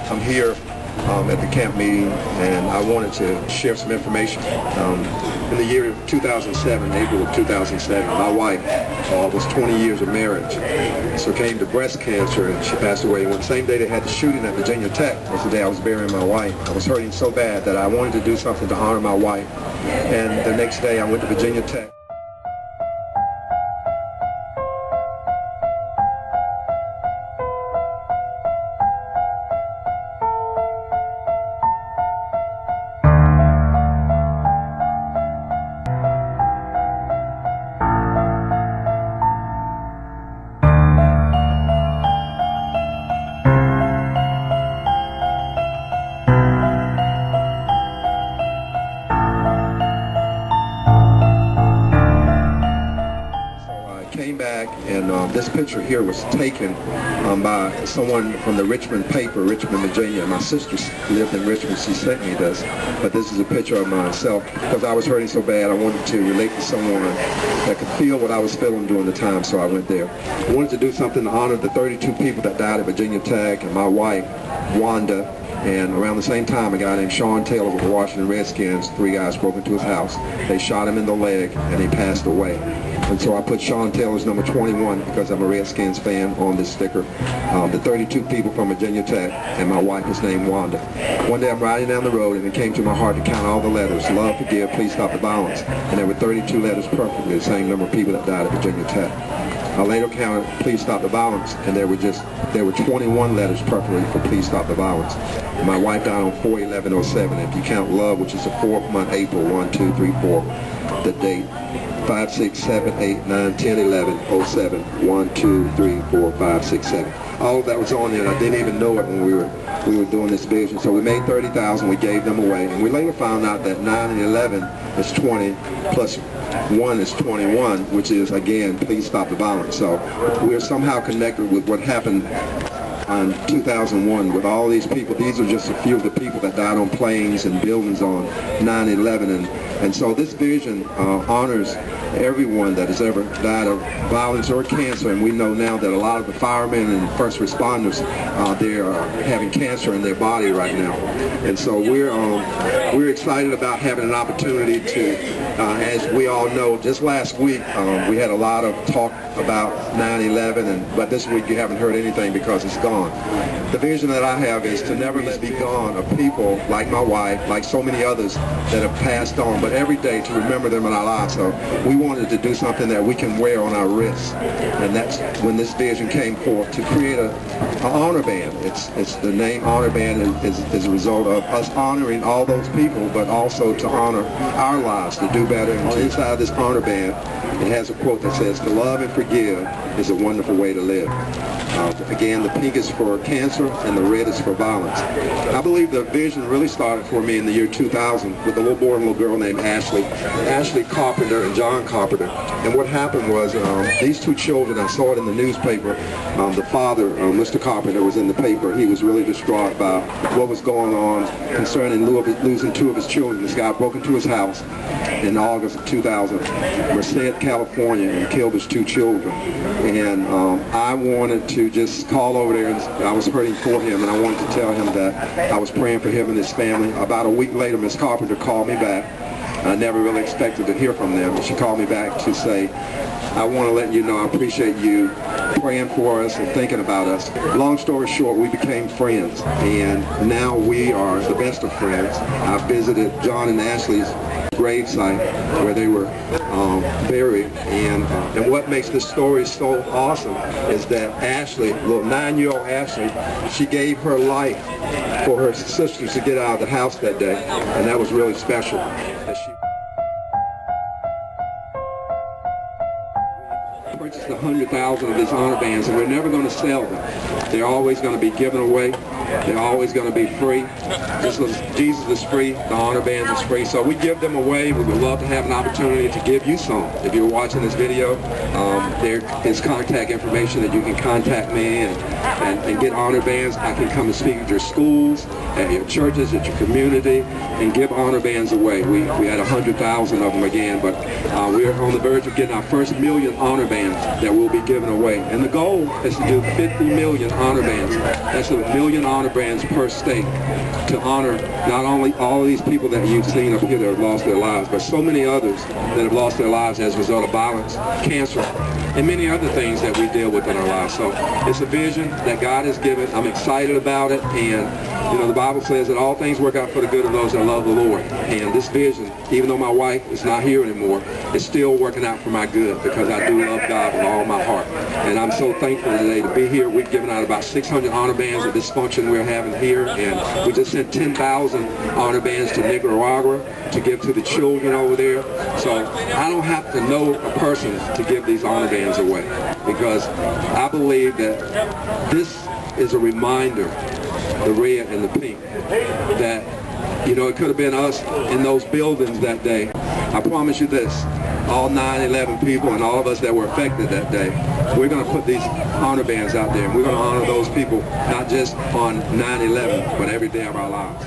I'm here at the camp meeting, and I wanted to share some information. In the year 2007, April of 2007, my wife was 20 years of marriage, succumbed to breast cancer, and she passed away. And the same day they had the shooting at Virginia Tech was the day I was burying my wife. I was hurting so bad that I wanted to do something to honor my wife, and the next day I went to Virginia Tech. Came back, and this picture here was taken by someone from the Richmond paper, Richmond, Virginia. My sister lived in Richmond. She sent me this, but this is a picture of myself. Because I was hurting so bad, I wanted to relate to someone that could feel what I was feeling during the time, so I went there. I wanted to do something to honor the 32 people that died at Virginia Tech, and my wife, Wanda. And around the same time, a guy named Sean Taylor with the Washington Redskins, 3 guys broke into his house. They shot him in the leg, and he passed away. And so I put Sean Taylor's number 21, because I'm a Redskins fan, on this sticker. The 32 people from Virginia Tech, and my wife is named Wanda. One day I'm riding down the road, and it came to my heart to count all the letters. Love, forgive, please stop the violence. And there were 32 letters perfectly, the same number of people that died at Virginia Tech. I later counted please stop the violence, and there were 21 letters perfectly for please stop the violence. My wife died on 4/11/07. If you count love, which is the 4th month, April, 1, 2, 3, 4, the date 5, 6, 7, 8, 9, 10, 11, 07, 1, 2, 3, 4, 5, 6, 7. All of that was on there, and I didn't even know it when we were doing this vision. So we made 30,000, we gave them away, and we later found out that 9 and 11 is 20, plus 1 is 21, which is, again, please stop the violence. So we're somehow connected with what happened in 2001 with all these people. These are just a few of the people that died on planes and buildings on 9/11, and so this vision honors everyone that has ever died of violence or cancer. And we know now that a lot of the firemen and first responders, they are having cancer in their body right now. And so we're excited about having an opportunity to, as we all know, just last week we had a lot of talk about 9/11, but this week you haven't heard anything because it's gone. The vision that I have is to never let be gone of people like my wife, like so many others that have passed on, but every day to remember them in our lives. So we wanted to do something that we can wear on our wrists, and that's when this vision came forth, to create an honor band. It's the name Honor Band is a result of us honoring all those people, but also to honor our lives, to do better. And inside this honor band, it has a quote that says, "To love and forgive is a wonderful way to live." Again, the pink is for cancer and the red is for violence. I believe the vision really started for me in the year 2000 with a little boy and a little girl named Ashley Carpenter and John Carpenter. And what happened was these 2 children, I saw it in the newspaper, the father, Mr. Carpenter, was in the paper. He was really distraught about what was going on concerning losing 2 of his children. This guy broke into his house in August of 2000, Merced, California, and killed his 2 children. And I wanted to just call over there, and I was hurting for him, and I wanted to tell him that I was praying for him and his family. About a week later, Miss Carpenter called me back. I never really expected to hear from them. She called me back to say, "I want to let you know I appreciate you praying for us and thinking about us." Long story short, we became friends, and now we are the best of friends. I visited John and Ashley's gravesite where they were buried, and what makes this story so awesome is that Ashley, little 9-year-old Ashley, she gave her life for her sisters to get out of the house that day, and that was really special. Purchased 100,000 of these honor bands, and we're never going to sell them. They're always going to be given away. They're always going to be free. Just as Jesus is free, the honor bands is free. So we give them away. We would love to have an opportunity to give you some. If you're watching this video, there is contact information that you can contact me and get honor bands. I can come and speak at your schools, at your churches, at your community, and give honor bands away. We had 100,000 of them again, but we're on the verge of getting our first 1,000,000 honor bands. bands that will be given away. And the goal is to do 50 million honor bands. That's a million honor bands per state to honor not only all of these people that you've seen up here that have lost their lives, but so many others that have lost their lives as a result of violence, cancer, and many other things that we deal with in our lives. So it's a vision that God has given. I'm excited about it, and you know, the Bible says that all things work out for the good of those that love the Lord. And this vision, even though my wife is not here anymore, is still working out for my good because I do love God with all my heart. And I'm so thankful today to be here. We've given out about 600 honor bands at this function we're having here, and we just sent 10,000 honor bands to Nicaragua to give to the children over there. So I don't have to know a person to give these honor bands away, because I believe that this is a reminder, the red and the pink, that, you know, it could have been us in those buildings that day. I promise you this, all 9/11 people and all of us that were affected that day, we're going to put these honor bands out there, and we're going to honor those people not just on 9/11, but every day of our lives.